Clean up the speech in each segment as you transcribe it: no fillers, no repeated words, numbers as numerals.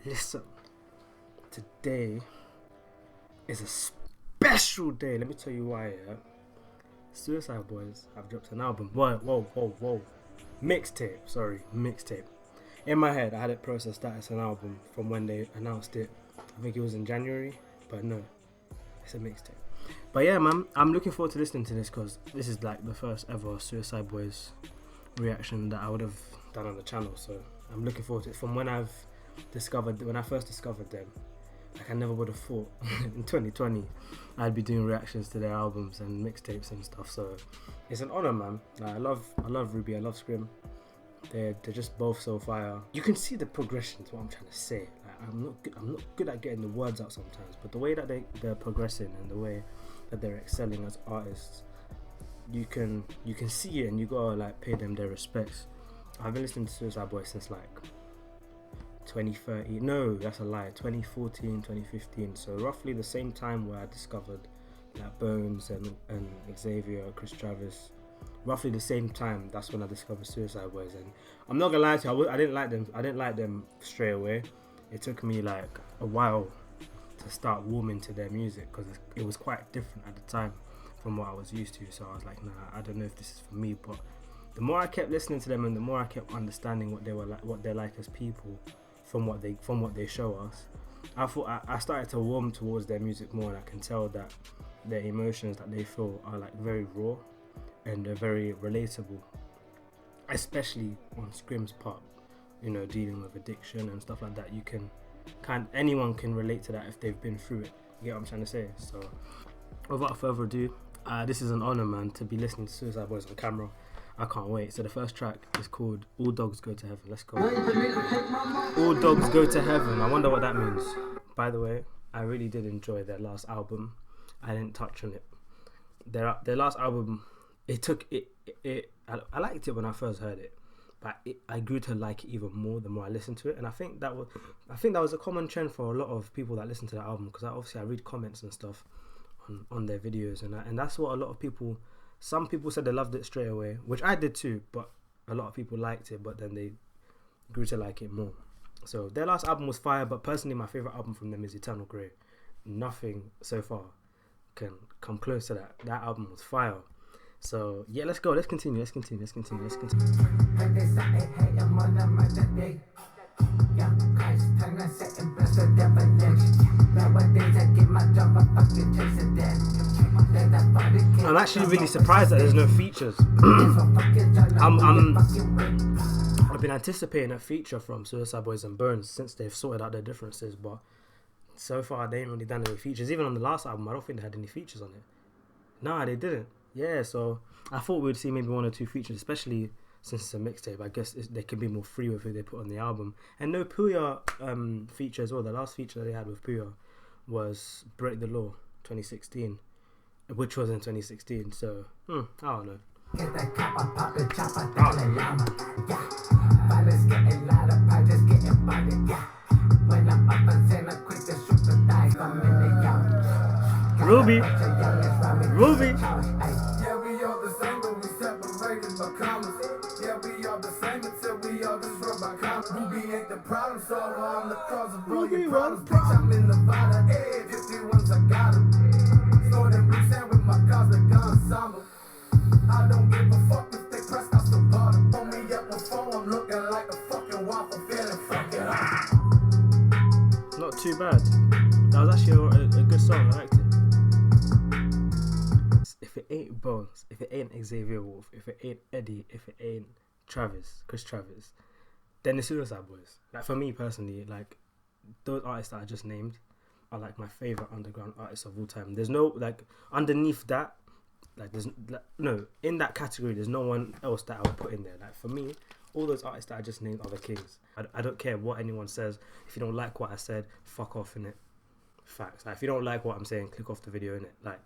Listen. Today is a special day. Let me tell you why. Yeah? Suicide Boys have dropped an album. Whoa. Mixtape. In my head, I had it processed that as an album from when they announced it. I think it was in January, but no, it's a mixtape. But yeah, man, I'm looking forward to listening to this because this is like the first ever Suicide Boys reaction that I would have done on the channel. So I'm looking forward to it. From when I first discovered them, like I never would have thought in 2020 I'd be doing reactions to their albums and mixtapes and stuff. So it's an honor, man. Like, I love Ruby, I love Scrim. They're just both so fire. You can see the progression to what I'm trying to say. Like, I'm not good at getting the words out sometimes, but the way that they're progressing and the way that they're excelling as artists, you can see it, and you gotta like pay them their respects. I've been listening to Suicide Boys since like 2013. No, that's a lie. 2014, 2015. So roughly the same time where I discovered like Bones and Xavier, Chris Travis. Roughly the same time, that's when I discovered Suicide Boys. And I'm not gonna lie to you, I didn't like them. I didn't like them straight away. It took me like a while to start warming to their music because it was quite different at the time from what I was used to. So I was like, nah, I don't know if this is for me. But the more I kept listening to them and the more I kept understanding what they were like, what they're like as people, from what they show us, I started to warm towards their music more, and I can tell that their emotions that they feel are like very raw and they're very relatable, especially on Scrim's part, you know, dealing with addiction and stuff like that. Anyone can relate to that if they've been through it. You get what I'm trying to say? So without further ado, this is an honor, man, to be listening to Suicide Boys on camera. I can't wait. So the first track is called All Dogs Go to Heaven. Let's go. All Dogs Go to Heaven. I wonder what that means. By the way, I really did enjoy their last album. I didn't touch on it. Their last album, I liked it when I first heard it, but I grew to like it even more the more I listened to it. And I think that was a common trend for a lot of people that listen to the album, because I read comments and stuff on their videos, and that's what a lot of people. Some people said they loved it straight away, which I did too, but a lot of people liked it, but then they grew to like it more. So their last album was fire, but personally my favourite album from them is Eternal Grey. Nothing so far can come close to that. That album was fire. So yeah, let's go. Let's continue. I'm actually really surprised that there's no features. I've been anticipating a feature from Suicide Boys and Bones since they've sorted out their differences, but so far they ain't really done any features. Even on the last album, I don't think they had any features on it. Nah, they didn't. Yeah, so I thought we'd see maybe 1 or 2 features, especially since it's a mixtape. I guess they can be more free with who they put on the album. And no Puya feature as well. The last feature that they had with Puya was Break the Law 2016, which was in 2016. So I don't know. Ruby. Yeah, we all the same, but we separated by commas. Yeah, we all the same until we all just run by commas. Ruby ain't the problem solver, I'm the cause of all your problems. Bitch, I'm in Nevada, hey, 51s, I got 'em. Stored in blue sand with my cosmic ensemble. I don't give a fuck if they pressed out the bottom. Pull me up before I'm looking like a fucking waffle, feeling fucking Not too bad. That was actually a good song. I liked it. If it ain't Bones, if it ain't Xavier Wolf, if it ain't Eddie, if it ain't Chris Travis, then the Suicide Boys. Like for me personally, like those artists that I just named are like my favorite underground artists of all time. There's no like underneath that, like there's no in that category. There's no one else that I would put in there. Like for me, all those artists that I just named are the kings. I don't care what anyone says. If you don't like what I said, fuck off, innit? Facts. Like if you don't like what I'm saying, click off the video, innit? Like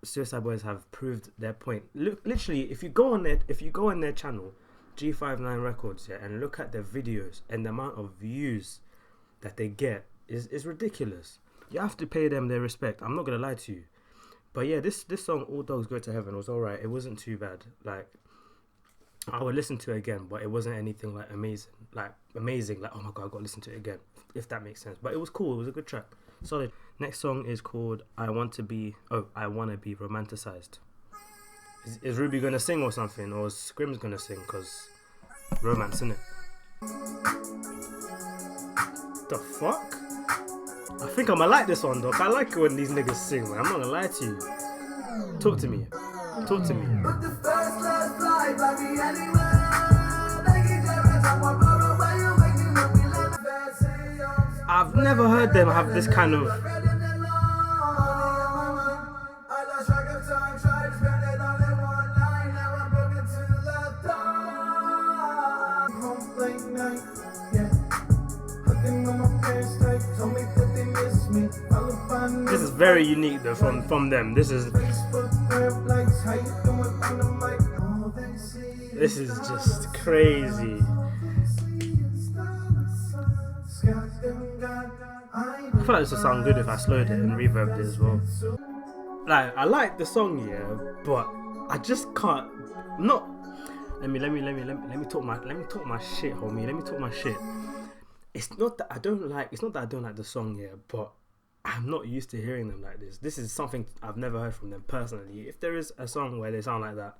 Suicide Boys have proved their point. Look, literally, if you go on their channel, G59 Records, yeah, and look at their videos and the amount of views that they get is ridiculous. You have to pay them their respect. I'm not gonna lie to you, But yeah, this song, All Dogs Go to Heaven, was alright. It wasn't too bad. Like, I would listen to it again, but it wasn't anything like amazing. Like, oh my god, I got to listen to it again, if that makes sense. But it was cool. It was a good track. Solid. Next song is called I Wanna Be Romanticized. Is Ruby gonna sing or something? Or is Scrim's gonna sing? Because romance, innit? The fuck? I think I'ma like this one, though. I like it when these niggas sing, man. I'm not gonna lie to you. Talk to me. I've never heard them have this kind of... This is very unique though from them. This is just crazy. I feel like this would sound good if I slowed it and reverbed it as well. Like, I like the song, yeah, but I just can't. Not. Let me talk my shit, homie. Let me talk my shit. It's not that I don't like the song, yeah, but I'm not used to hearing them like this. This is something I've never heard from them personally. If there is a song where they sound like that,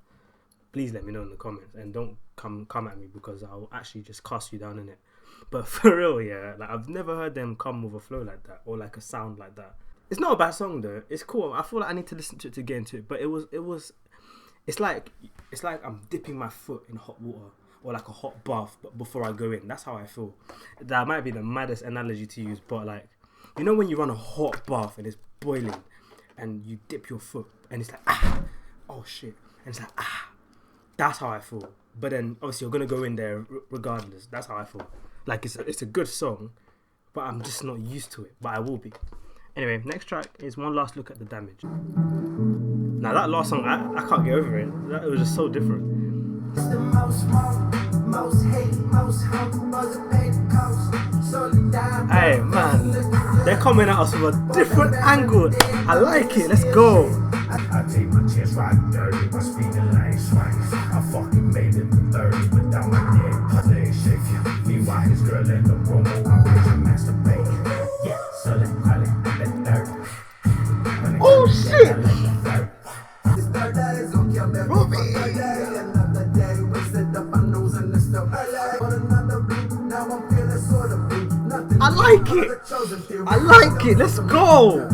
please let me know in the comments, and don't come at me, because I'll actually just cast you down in it. But for real, yeah, like, I've never heard them come with a flow like that or like a sound like that. It's not a bad song though. It's cool. I feel like I need to listen to it to get into it. But it's like I'm dipping my foot in hot water or like a hot bath, but before I go in. That's how I feel. That might be the maddest analogy to use, but like, you know when you run a hot bath and it's boiling and you dip your foot and it's like, oh shit, and it's like, that's how I feel. But then obviously you're gonna go in there regardless. That's how I feel. Like, it's a good song, but I'm just not used to it. But I will be. Anyway, next track is One Last Look at the Damage. Now that last song, I can't get over it. It was just so different. Hey man, they're coming at us from a different angle. I like it. Let's go. I take my chance, ride dirty, my speeding lane swing. I fucking made it to 30 without my neck, leg shaking. Meanwhile, his girl in the room, I'm bitch masturbate. Yeah, so let's call it that dirt. Oh shit! Ruby! I like it. Let's go.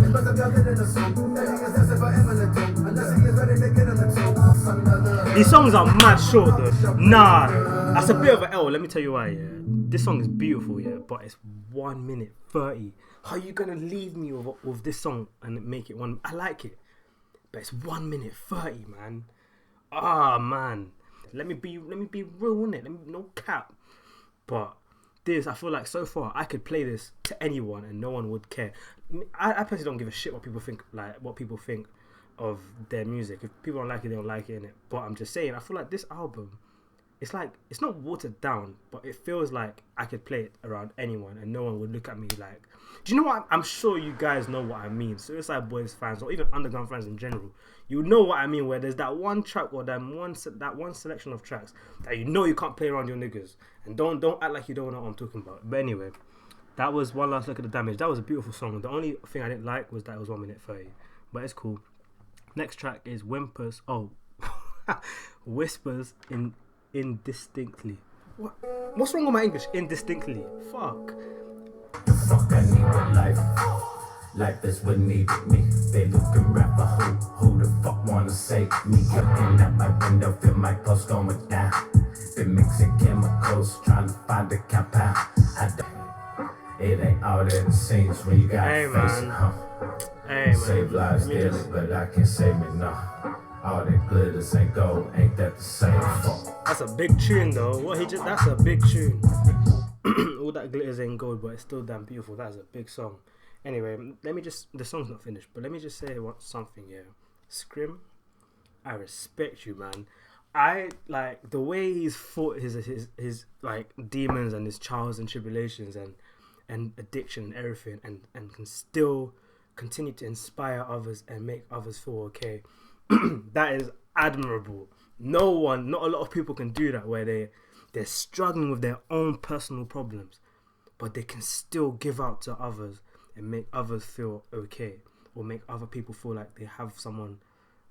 These songs are mad short though. Nah, that's a bit of an L. Let me tell you why. Yeah, this song is beautiful. Yeah, but it's 1 minute 30. How are you gonna leave me with this song and make it one? I like it, but it's 1 minute 30, man. Man. Let me be real in it. No cap. But this, I feel like so far I could play this to anyone and no one would care. I personally don't give a shit what people think of their music. If people don't like it, they don't like it, innit? But I'm just saying, I feel like this album, it's like, it's not watered down, but it feels like I could play it around anyone and no one would look at me like, do you know what? I'm sure you guys know what I mean. Suicide Boys fans, or even underground fans in general, you know what I mean, where there's that one track or that one selection of tracks that you know you can't play around your niggas. And don't act like you don't know what I'm talking about. But anyway, that was One Last Look at the Damage. That was a beautiful song. The only thing I didn't like was that it was 1 minute 30. But it's cool. Next track is Whispers Indistinctly. What's wrong with my English? Indistinctly. Fuck. The fuck I need with life. Life is what needed me. They looking rapper, who the fuck wanna save me? Looking at my window, feel my pulse going down. Been mixing chemicals, trying to find a compound. It ain't all that it seems when you got face it, save lives daily, but I can't save me, no. All that glitters ain't gold, ain't that the same? Fuck. That's a big tune though. That's a big tune. All that glitters ain't gold, but it's still damn beautiful. That's a big song. Anyway, the song's not finished, but let me just say something here. Scrim, I respect you, man. I like the way he's fought his like demons and his trials and tribulations and addiction and everything, and can still continue to inspire others and make others feel okay. That is admirable. Not a lot of people can do that, where they're struggling with their own personal problems, but they can still give out to others and make others feel okay, or make other people feel like they have someone,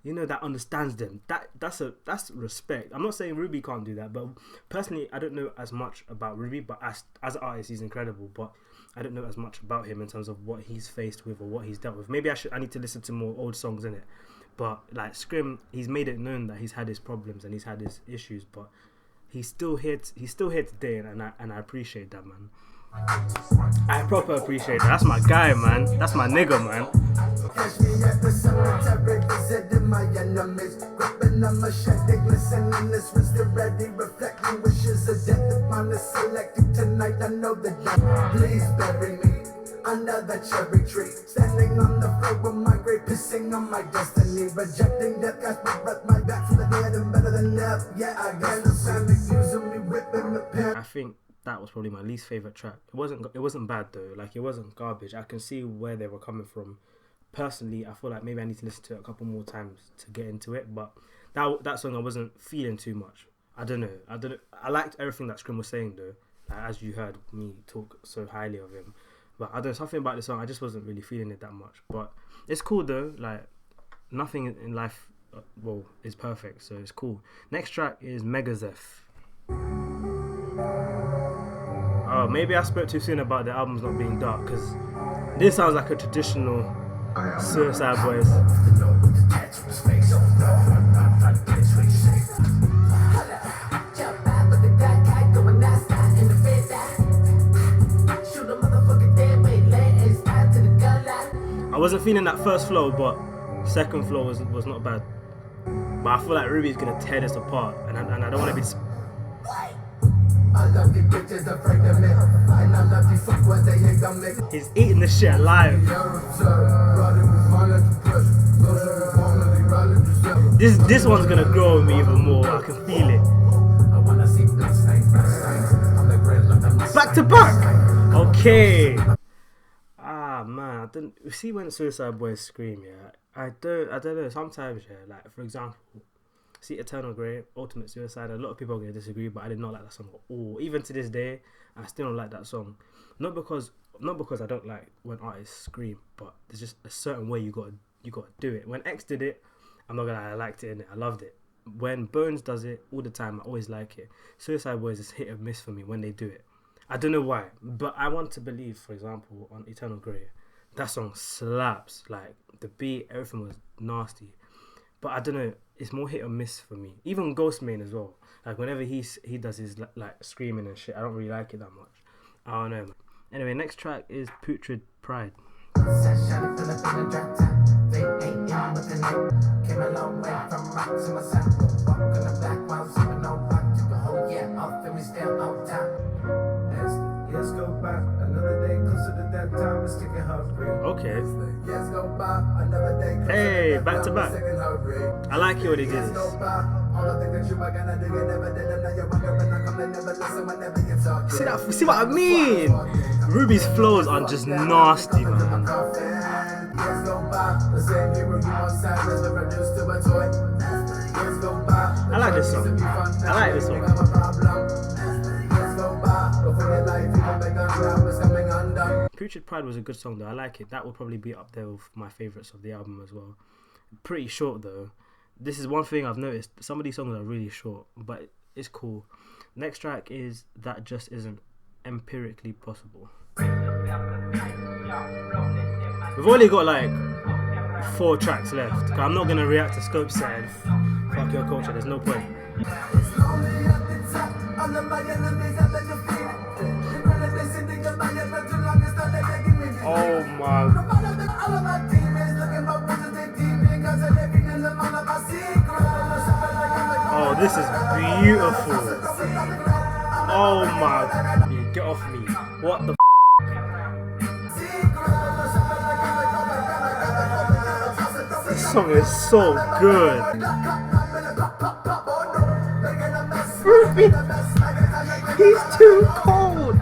you know, that understands them. That's respect. I'm not saying Ruby can't do that, but personally, I don't know as much about Ruby. But as an artist, he's incredible. But I don't know as much about him in terms of what he's faced with or what he's dealt with. Maybe I need to listen to more old songs in it. But like Scrim, he's made it known that he's had his problems and he's had his issues, but he's still here. He's still here today, and I appreciate that, man. I proper appreciate that. That's my guy, man. That's my nigga, man. Catch me at the cemetery, visiting my enemies. Gripping a machete, glistening this wrist ready, reflecting wishes of death upon the selected tonight. I know the death. Please bury me under the cherry tree, standing on the floor with my grave, pissing on my destiny, rejecting death, catch my breath, my back from the dead and better than death. Yeah, I guess the family using me, whipping the pen. I think that was probably my least favorite track. It wasn't bad though. Like, it wasn't garbage. I can see where they were coming from. Personally, I feel like maybe I need to listen to it a couple more times to get into it. But that song I wasn't feeling too much. I don't know. I liked everything that Scrim was saying though. Like, as you heard me talk so highly of him. But I don't know, something about the song, I just wasn't really feeling it that much. But it's cool though. Like, nothing in life, is perfect. So it's cool. Next track is ZEPH. Oh, maybe I spoke too soon about the albums not being dark, because this sounds like a traditional Suicide Boys. I wasn't feeling that first flow, but second flow was not bad. But I feel like Ruby's gonna tear this apart, and I don't want to be. He's eating this shit alive. This one's gonna grow on me even more. I can feel it. Back to back. Okay. Man, I didn't see when Suicide Boys scream. Yeah, I don't know. Sometimes, yeah, like for example, see Eternal Grey, Ultimate Suicide. A lot of people are gonna disagree, but I did not like that song at all. Even to this day, I still don't like that song. Not because I don't like when artists scream, but there's just a certain way you gotta do it. When X did it, I'm not gonna lie, I liked it, innit? I loved it. When Bones does it all the time, I always like it. Suicide Boys is hit or miss for me when they do it. I don't know why, but I want to believe, for example, on Eternal Grey, that song slaps. Like, the beat, everything was nasty. But I don't know, it's more hit or miss for me. Even Ghostman as well. Like, whenever he does his like screaming and shit, I don't really like it that much. I don't know. Anyway, next track is Putrid Pride. Okay. Hey, back to back. I like it when he did this. See what I mean? Ruby's flows are just nasty, man. I like this song. Putrid Pride was a good song though. I like it. That will probably be up there with my favourites of the album as well. Pretty short though. This is one thing I've noticed. Some of these songs are really short, but it's cool. Next track is That Just Isn't Empirically Possible. We've only got like 4 tracks left. I'm not gonna react to Scope saying fuck your culture. There's no point. Oh my. Oh, this is beautiful. Oh my. Get off me. What the This song is so good. Ruby, he's too cold.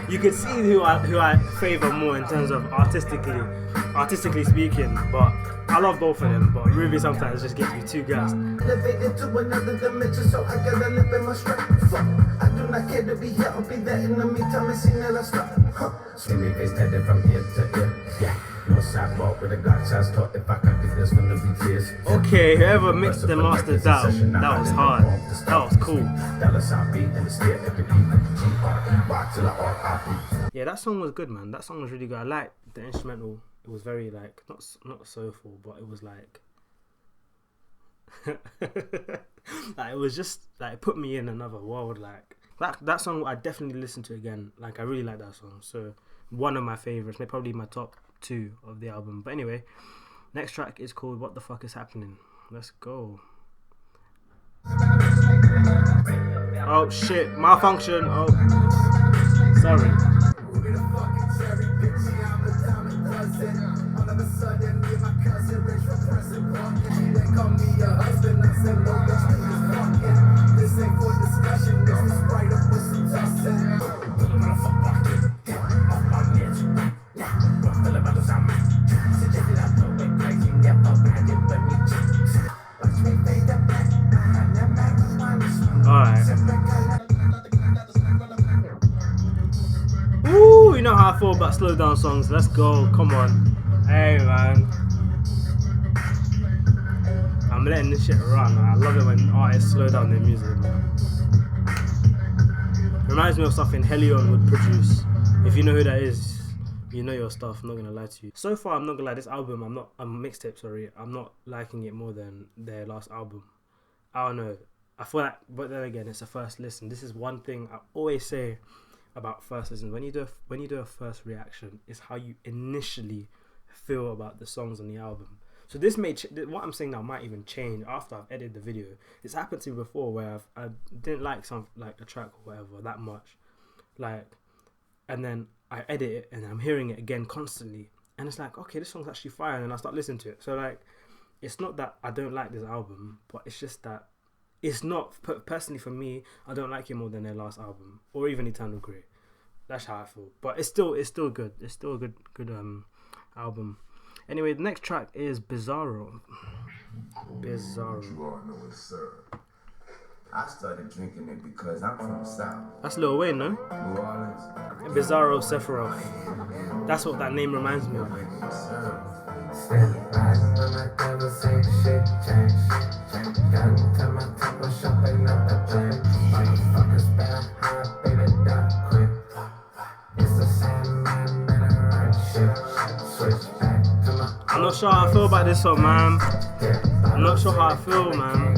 You can see who I favor more in terms of artistically. artistically speaking, but I love both of them. But Ruby sometimes just gets me too gassed. Elevated to another dimension, so I gotta live in my strength. Fuck, I do not care to be here, I'll be there in the meantime and see that I stop. See me face tatted from ear to ear. Yeah, no sidewalk with a gunshots taught. If I can do this, when there'll be tears. Okay, whoever mixed and mastered that was hard. That was cool. Yeah, that song was good, man. That song was really good. I liked the instrumental. It was very like not soulful, but it was like like it was just like it put me in another world. Like that song, I definitely listen to again. Like I really like that song. So one of my favorites, maybe probably my top 2 of the album. But anyway, next track is called "What the Fuck Is Happening." Let's go. Oh shit, malfunction. Oh, sorry. Ooh, you know how I feel about slow down songs. Let's go, come on. Hey man, I'm letting this shit run. I love it when artists slow down their music, man. Reminds me of something Helion would produce. If you know who that is, you know your stuff. I'm not gonna lie to you. So far, I'm not gonna lie. This album, mixtape. Sorry, I'm not liking it more than their last album. I don't know. I feel like, but then again, it's a first listen. This is one thing I always say about first listen. When you do a first reaction, is how you initially feel about the songs on the album. So this may what I'm saying now might even change after I've edited the video. It's happened to me before where I didn't like a track or whatever that much, like, and then I edit it and I'm hearing it again constantly, and it's like, okay, this song's actually fire, and then I start listening to it. So like, it's not that I don't like this album, but it's just that it's not personally for me. I don't like it more than their last album or even Eternal Grey. That's how I feel. But it's still good. It's still a good album. Anyway, the next track is Bizarro. Bizarro. You all know it's syrup. I started drinking it because I'm from the South. That's Lil Wayne, no? New Orleans. Bizarro Sephiroth. That's what that name reminds me of. I'm not sure how I feel about this song, man. I'm not sure how I feel, man.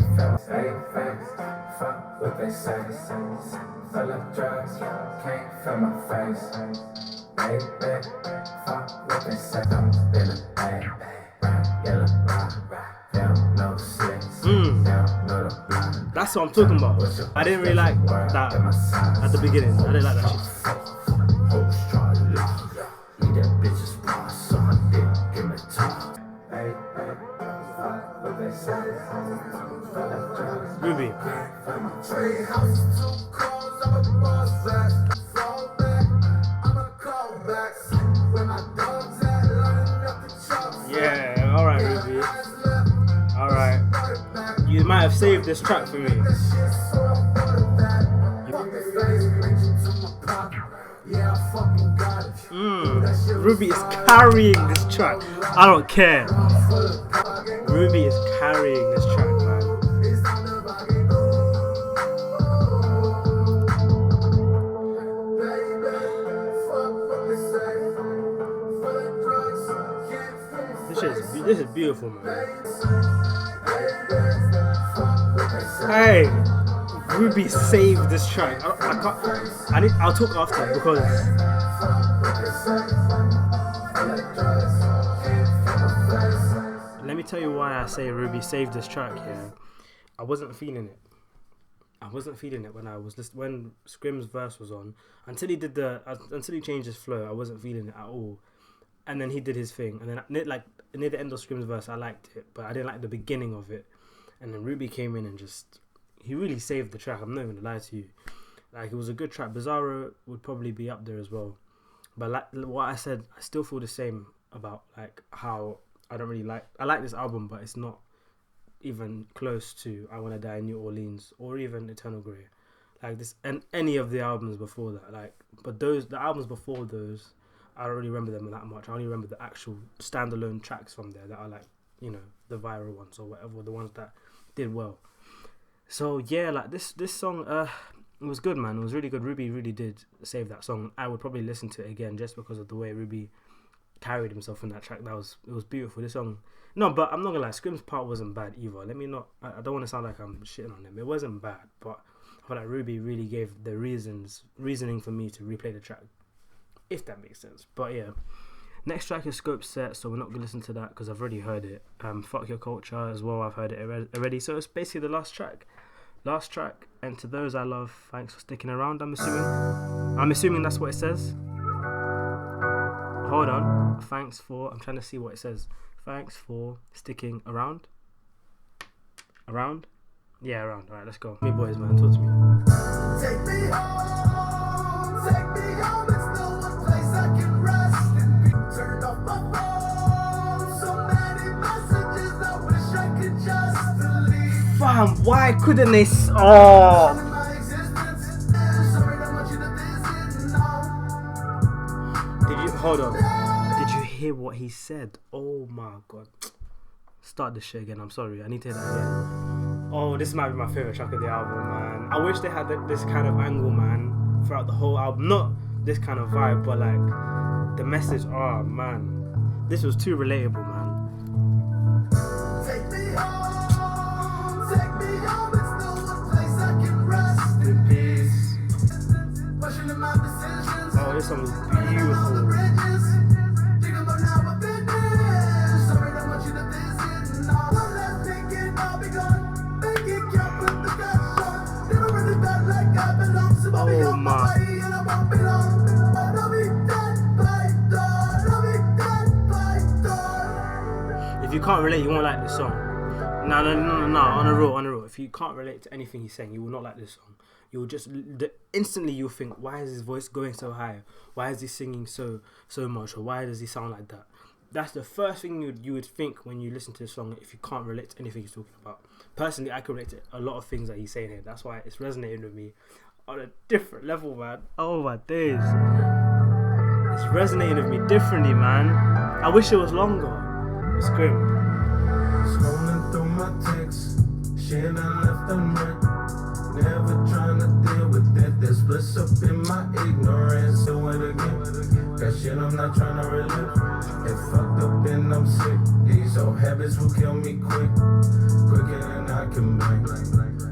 That's what I'm talking about. I didn't really like that at the beginning. I didn't like that shit. Ruby. Yeah, alright, Ruby. Alright. You might have saved this track for me. Ruby is carrying this track. I don't care. Ruby is carrying this track, man. This is beautiful, man. Hey, Ruby saved this track. I'll talk after because let me tell you why I say Ruby saved this track here. I wasn't feeling it. When Scrim's verse was on until he changed his flow. I wasn't feeling it at all. And then he did his thing, and then like near the end of Scrim's verse, I liked it, but I didn't like the beginning of it. And then Ruby came in and he really saved the track. I'm not even gonna lie to you. Like, it was a good track. Bizarro would probably be up there as well. But like what I said, I still feel the same about like how I don't really I like this album, but it's not even close to I Wanna Die in New Orleans or even Eternal Grey, like this, and any of the albums before that. Like, but the albums before those, I don't really remember them that much. I only remember the actual standalone tracks from there that are like, you know, the viral ones or whatever, the ones that did well. So yeah, like this song, it was good, man. It was really good. Ruby really did save that song. I would probably listen to it again just because of the way Ruby carried himself in that track. It was beautiful. This song, no, but I'm not gonna lie, Scrim's part wasn't bad either. Let me not, I don't want to sound like I'm shitting on him. It wasn't bad, but I feel like Ruby really gave the reasoning for me to replay the track, if that makes sense. But yeah, next track is Scope Set, so we're not gonna listen to that because I've already heard it. Fuck Your Culture as well, I've heard it already. So it's basically the last track. And to those I love, thanks for sticking around. I'm assuming that's what it says. Hold on. I'm trying to see what it says. Thanks for sticking around. Around? Yeah, around. Alright, let's go. Me boys, man, talk to me. Take me home, it's no one place I can rest and be turned off my phone. So many messages, I wish I could just delete. Fam, why couldn't they My existence, sorry, I want you to visit now. Did you hold on? Did you hear what he said? Oh my god. Start this shit again. I'm sorry. I need to hear that again. Oh, this might be my favorite track of the album, man. I wish they had this kind of angle, man, throughout the whole album. Not this kind of vibe, but like the message. Oh man, this was too relatable, man. Take me home, it's no one place I can rest in peace. Questioning my decisions. Oh, this song was beautiful. Oh my. If you can't relate, you won't like this song. No. On a real. If you can't relate to anything he's saying, you will not like this song. You'll just instantly you'll think, why is his voice going so high? Why is he singing so much? Or why does he sound like that? That's the first thing you would think when you listen to the song if you can't relate to anything he's talking about. Personally, I can relate to a lot of things that he's saying here. That's why it's resonating with me on a different level, man. Oh my days. It's resonating with me differently, man. I wish it was longer. It's grim. Scrolling through my texts, shit I left unread. Never trying to deal with that. There's bliss up in my ignorance. Do it again. That shit I'm not trying to relive. It fucked up and I'm sick. These old habits will kill me quick. Quicker than I can blink.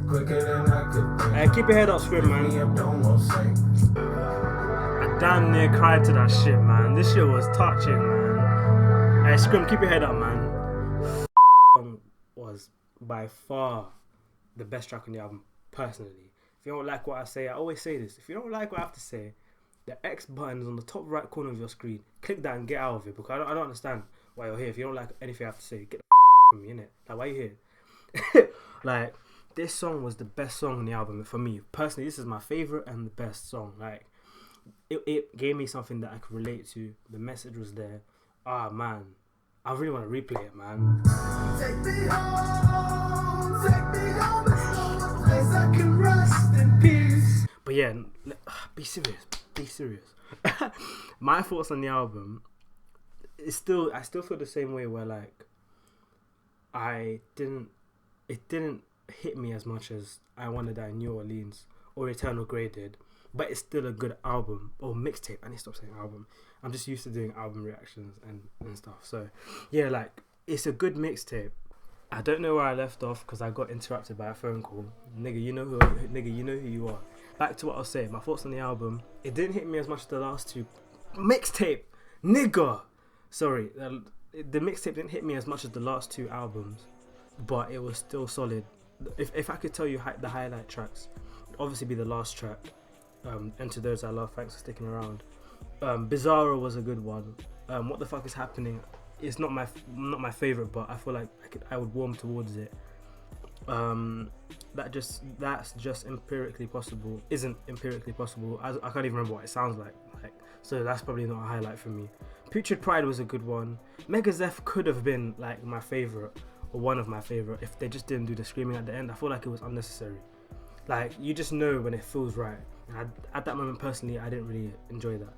Quicker than I could think. Hey, keep your head up, Scrim, man. Don't want sink. I damn near cried to that shit, man. This shit was touching, man. Hey, Scrim, keep your head up, man. Was by far the best track on the album, personally. If you don't like what I say, I always say this. If you don't like what I have to say, the X button is on the top right corner of your screen. Click that and get out of it, because I don't understand why you're here. If you don't like anything I have to say, get the from me, innit? Like, why are you here? Like, this song was the best song on the album for me. Personally, this is my favourite and the best song. Like, it gave me something that I could relate to. The message was there. Ah, man. I really want to replay it, man. Take me home, it's no one place I can rest in peace. But yeah, be serious. My thoughts on the album, I still feel the same way, where like it didn't hit me as much as I Wanna Die in New Orleans or Eternal Grey did, but it's still a good album, or mixtape. I need to stop saying album. I'm just used to doing album reactions and stuff. So yeah, like, it's a good mixtape. I don't know where I left off because I got interrupted by a phone call. Nigga, you know who you are. Back to what I was saying. My thoughts on the album. It didn't hit me as much as the last two. Mixtape, nigga. Sorry, the mixtape didn't hit me as much as the last two albums, but it was still solid. If I could tell you the highlight tracks, obviously be the last track. And to those I love, thanks for sticking around. Bizarro was a good one. What the fuck is happening? It's not my favorite, but I feel like I would warm towards it. That's just empirically possible. Isn't empirically possible. I can't even remember what it sounds like. Like, so that's probably not a highlight for me. Putrid Pride was a good one. Mega ZEPH could have been like my favorite, or one of my favorite, if they just didn't do the screaming at the end. I feel like it was unnecessary. Like, you just know when it feels right. And at that moment, personally, I didn't really enjoy that.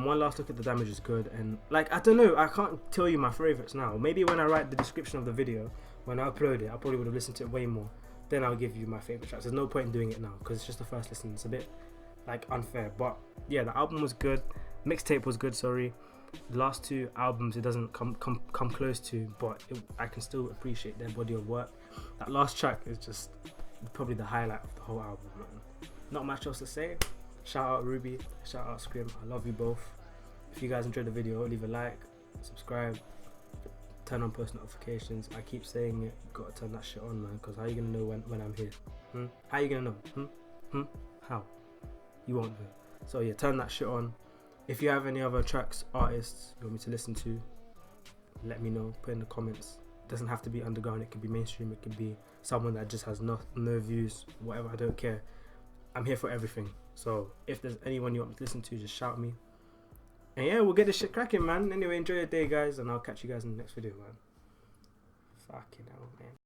One Last Look at the Damage is good, and like, I don't know, I can't tell you my favorites now. Maybe when I write the description of the video, when I upload it, I probably would have listened to it way more. Then I'll give you my favorite tracks. There's no point in doing it now because it's just the first listen. It's a bit like unfair, but yeah, the album was good. Mixtape was good. Sorry, the last two albums it doesn't come close to, but I can still appreciate their body of work. That last track is just probably the highlight of the whole album, man. Not much else to say. Shout out Ruby, shout out Scrim. I love you both. If you guys enjoyed the video, leave a like, subscribe, turn on post notifications. I keep saying it, you gotta turn that shit on, man, because how are you gonna know when I'm here? How are you gonna know? How? You won't know. So yeah, turn that shit on. If you have any other tracks, artists you want me to listen to, let me know, put in the comments. It doesn't have to be underground, it could be mainstream, it could be someone that just has no views, whatever, I don't care. I'm here for everything. So if there's anyone you want me to listen to, just shout me. And yeah, we'll get this shit cracking, man. Anyway, enjoy your day, guys, and I'll catch you guys in the next video, man. Fucking hell, man.